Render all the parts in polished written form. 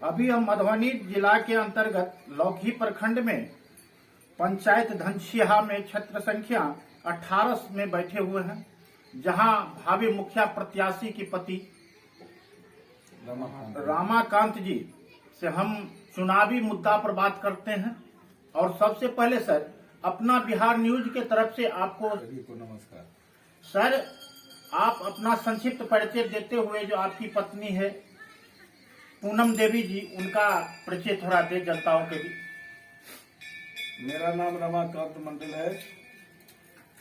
अभी हम मधुबनी जिला के अंतर्गत लौकी प्रखंड में पंचायत धनसिहा में क्षेत्र संख्या 18 में बैठे हुए हैं, जहां भावी मुखिया प्रत्याशी की पति रमाकांत जी से हम चुनावी मुद्दा पर बात करते हैं। और सबसे पहले सर, अपना बिहार न्यूज के तरफ से आपको सभी को नमस्कार। सर, आप अपना संक्षिप्त परिचय देते हुए जो आपकी पत्नी है पूनम देवी जी, उनका परिचय थोड़ा दे जनताओं के बीच। मेरा नाम रमाकांत मंडल है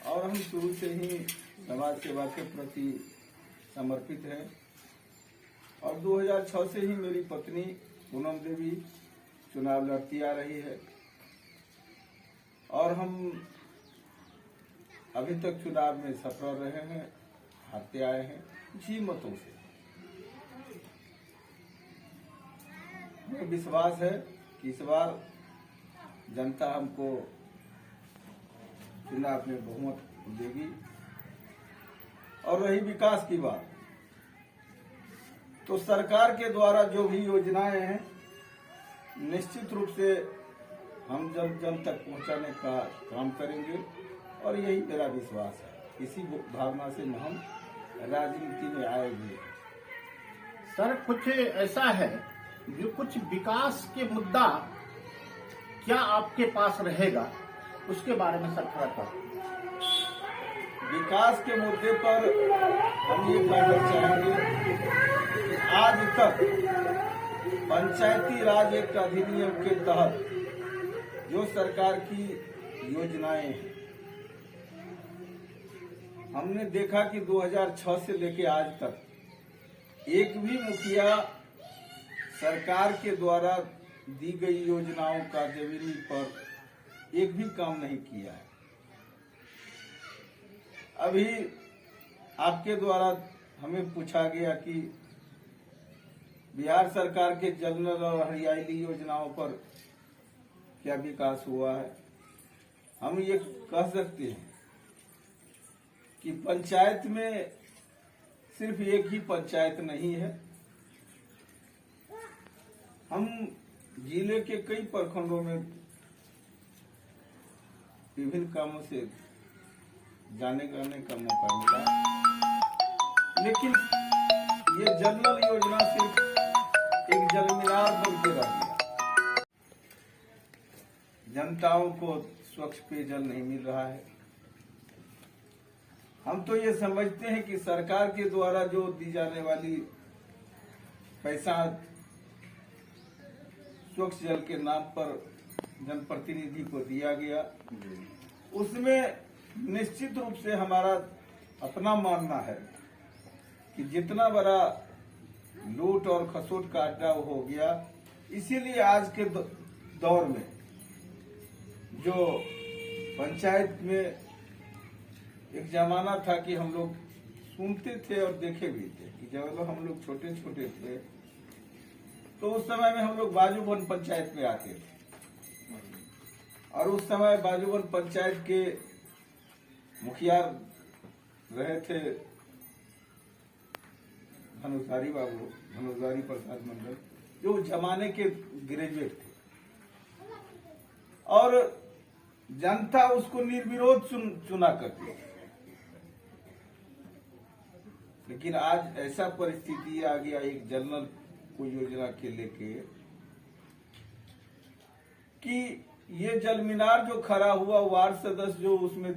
और हम शुरू से ही समाज सेवा के प्रति समर्पित हैं। और 2006 से ही मेरी पत्नी पूनम देवी चुनाव लड़ती आ रही है और हम अभी तक चुनाव में सफल रहे हैं, हारते आए हैं जी मतों से। हमें विश्वास है कि इस बार जनता हमको चुनाव में बहुमत देगी। और रही विकास की बात, तो सरकार के द्वारा जो भी योजनाएं हैं निश्चित रूप से हम जन तक पहुंचाने का काम करेंगे और यही मेरा विश्वास है। इसी भावना से हम राजनीति में आए हुए हैं। सर, कुछ ऐसा है जो कुछ विकास के मुद्दा क्या आपके पास रहेगा, उसके बारे में सर थोड़ा था। विकास के मुद्दे पर हम ये कहना चाहेंगे कि आज तक पंचायती राज एक्ट अधिनियम के तहत जो सरकार की योजनाएं हैं, हमने देखा कि 2006 से लेकर आज तक एक भी मुखिया सरकार के द्वारा दी गई योजनाओं का जमीनी पर एक भी काम नहीं किया है। अभी आपके द्वारा हमें पूछा गया कि बिहार सरकार के जल नल और हरियाली योजनाओं पर क्या विकास हुआ है। हम ये कह सकते हैं कि पंचायत में सिर्फ एक ही पंचायत नहीं है, हम जिले के कई प्रखंडों में विभिन्न कामों से जाने का मौका मिला, लेकिन ये जल नल योजना सिर्फ एक जल मीनार बन के रह गया। जनताओं को स्वच्छ पेयजल नहीं मिल रहा है। हम तो ये समझते हैं कि सरकार के द्वारा जो दी जाने वाली पैसा स्वच्छ जल के नाम पर जनप्रतिनिधि को दिया गया, उसमें निश्चित रूप से हमारा अपना मानना है कि जितना बड़ा लूट और खसोट का अड्डा हो गया, इसीलिए आज के दौर में जो पंचायत में एक जमाना था कि हम लोग सुनते थे और देखे भी थे कि जब हम लोग छोटे छोटे थे तो उस समय में हम लोग बाजूबन पंचायत में आते थे और उस समय बाजूबन पंचायत के मुखिया रहे थे धनुषधारी बाबू, धनुषधारी प्रसाद मंडल, जो जमाने के ग्रेजुएट थे और जनता उसको निर्विरोध चुना करती थी। लेकिन आज ऐसा परिस्थिति आ गया एक जनरल को योजना के लेके कि ये जल मीनार जो खड़ा हुआ, वार्ड सदस्य जो उसमें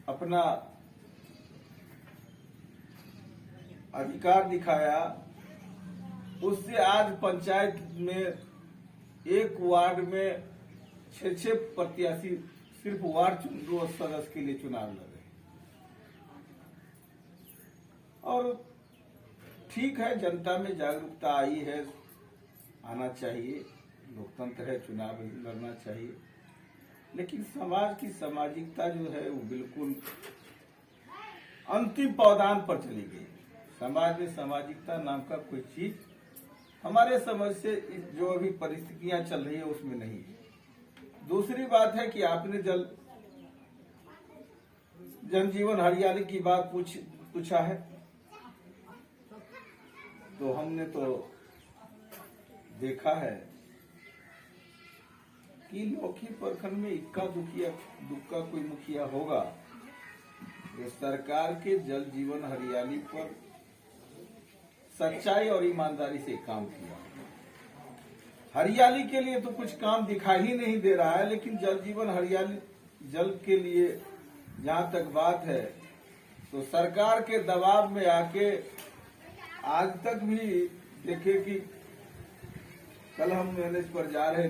अपना अधिकार दिखाया, उससे आज पंचायत में एक वार्ड में 6 प्रत्याशी सिर्फ वार्ड सदस्य के लिए चुनाव लड़े। और ठीक है, जनता में जागरूकता आई है, आना चाहिए, लोकतंत्र है, चुनाव लड़ना चाहिए, लेकिन समाज की सामाजिकता जो है वो बिल्कुल अंतिम पावदान पर चली गई। समाज में सामाजिकता नाम का कोई चीज हमारे समझ से जो अभी परिस्थितियां चल रही है उसमें नहीं है। दूसरी बात है कि आपने जनजीवन हरियाली की बात पूछा है, तो हमने तो देखा है कि लौकी प्रखंड में इक्का दुक्का कोई मुखिया होगा जो सरकार के जल जीवन हरियाली पर सच्चाई और ईमानदारी से काम किया। हरियाली के लिए तो कुछ काम दिखाई ही नहीं दे रहा है, लेकिन जल जीवन हरियाली जल के लिए जहां तक बात है तो सरकार के दबाव में आके आज तक भी देखे कि कल हम एनएच पर जा रहे